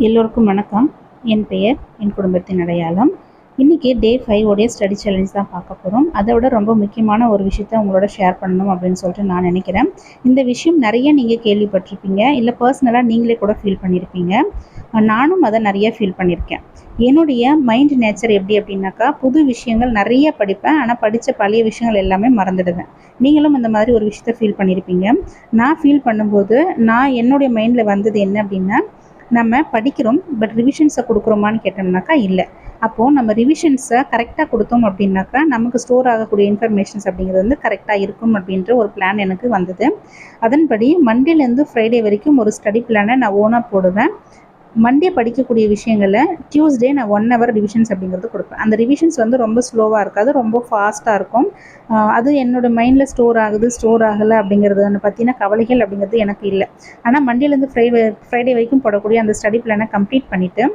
எல்லோருக்கும் வணக்கம். என் பெயர் என் குடும்பத்தின் அடையாளம். இன்றைக்கி டே 5 உடைய ஸ்டடி சேலஞ்ச் தான் பார்க்க போகிறோம். அதை விட ரொம்ப முக்கியமான ஒரு விஷயத்த உங்களோட ஷேர் பண்ணணும் அப்படின்னு சொல்லிட்டு நான் நினைக்கிறேன். இந்த விஷயம் நிறைய நீங்கள் கேள்விப்பட்டிருப்பீங்க, இல்லை பர்சனலாக நீங்களே கூட ஃபீல் பண்ணியிருப்பீங்க. நானும் அதை நிறைய ஃபீல் பண்ணியிருக்கேன். என்னுடைய மைண்ட் நேச்சர் எப்படி அப்படின்னாக்கா, புது விஷயங்கள் நிறைய படிப்பேன், ஆனால் படித்த பழைய விஷயங்கள் எல்லாமே மறந்துடுவேன். நீங்களும் அந்த மாதிரி ஒரு விஷயத்த ஃபீல் பண்ணியிருப்பீங்க. நான் ஃபீல் பண்ணும்போது என்னுடைய மைண்டில் வந்தது என்ன அப்படின்னா, நம்ம படிக்கிறோம் பட் ரிவிஷன்ஸை கொடுக்குறோமான்னு கேட்டோம்னாக்கா இல்லை. அப்போது நம்ம ரிவிஷன்ஸை கரெக்டாக கொடுத்தோம் அப்படின்னாக்கா நமக்கு ஸ்டோர் ஆகக்கூடிய இன்ஃபர்மேஷன்ஸ் அப்படிங்கிறது வந்து கரெக்டாக இருக்கும் அப்படின்ற ஒரு பிளான் எனக்கு வந்தது. அதன்படி மண்டேலேருந்து ஃப்ரைடே வரைக்கும் ஒரு ஸ்டடி பிளானை நான் ஓனாக போடுவேன். மண்டே படிக்கக்கூடிய விஷயங்களை டியூஸ்டே நான் 1 hour ரிவிஷன்ஸ் அப்படிங்கிறது கொடுப்பேன். அந்த ரிவிஷன்ஸ் வந்து ரொம்ப ஸ்லோவாக இருக்காது, ரொம்ப ஃபாஸ்ட்டாக இருக்கும். அது என்னோடய மைண்டில் ஸ்டோர் ஆகுது ஸ்டோர் ஆகலை அப்படிங்கிறது பற்றின கவலைகள் அப்படிங்கிறது எனக்கு இல்லை. ஆனால் மண்டேலேருந்து ஃப்ரைடே வரைக்கும் போடக்கூடிய அந்த ஸ்டடி பிளானை கம்ப்ளீட் பண்ணிவிட்டு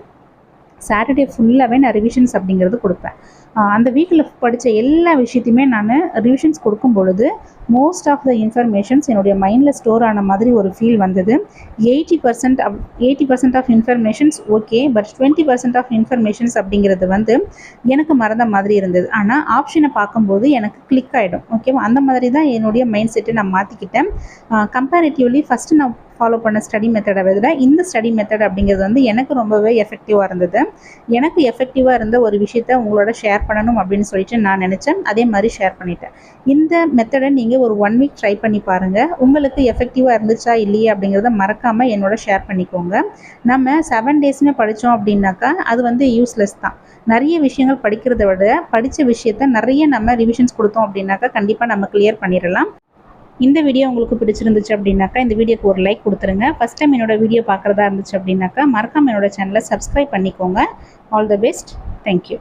சாட்டர்டே ஃபுல்லாகவே நான் ரிவிஷன்ஸ் அப்படிங்கிறது கொடுப்பேன். அந்த வீக்கில் படித்த எல்லா விஷயத்தையுமே நான் ரிவிஷன்ஸ் கொடுக்கும் பொழுது மோஸ்ட் ஆஃப் த இன்ஃபர்மேஷன்ஸ் என்னுடைய மைண்டில் ஸ்டோர் ஆன மாதிரி ஒரு ஃபீல் வந்தது. 80% of informations okay, but 20% of informations அப்படிங்கிறது வந்து எனக்கு மறந்த மாதிரி இருந்தது. ஆனால் ஆப்ஷனை பார்க்கும்போது எனக்கு கிளிக் ஆகிடும். ஓகேவா? அந்த மாதிரி தான் என்னுடைய மைண்ட் செட்டை நான் மாற்றிக்கிட்டேன். கம்பேரிட்டிவ்லி ஃபஸ்ட்டு நான் ஃபாலோ பண்ண ஸ்டடி மெத்தடை விட இந்த ஸ்டடி மெத்தட் அப்படிங்கிறது வந்து எனக்கு ரொம்பவே எஃபெக்டிவாக இருந்தது. எனக்கு எஃபெக்டிவாக இருந்த ஒரு விஷயத்த உங்களோட ஷேர் பண்ணணும் அப்படின்னு சொல்லிட்டு நான் நினச்சேன். அதே மாதிரி ஷேர் பண்ணிட்டேன். இந்த மெத்தடை நீங்கள் ஒரு 1 week ட்ரை பண்ணி பாருங்கள். உங்களுக்கு எஃபெக்டிவாக இருந்துச்சா இல்லையா அப்படிங்கிறத மறக்காமல் என்னோட ஷேர் பண்ணிக்கோங்க. நம்ம 7 daysமே படித்தோம் அப்படின்னாக்கா அது வந்து யூஸ்லெஸ் தான். நிறைய விஷயங்கள் படிக்கிறத விட படித்த விஷயத்த நிறைய நம்ம ரிவிஷன்ஸ் கொடுத்தோம் அப்படின்னாக்கா கண்டிப்பாக நம்ம கிளியர் பண்ணிடலாம். இந்த வீடியோ உங்களுக்கு பிடிச்சிருந்துச்சு அப்படின்னாக்கா இந்த வீடியோக்கு ஒரு லைக் கொடுத்துருங்க. ஃபஸ்ட் டைம் என்னோட வீடியோ பார்க்குறதா இருந்துச்சு அப்படின்னாக்கா மறக்காமல் என்னோட சேனலை சப்ஸ்கிரைப் பண்ணிக்கோங்க. All the best. தேங்க்யூ.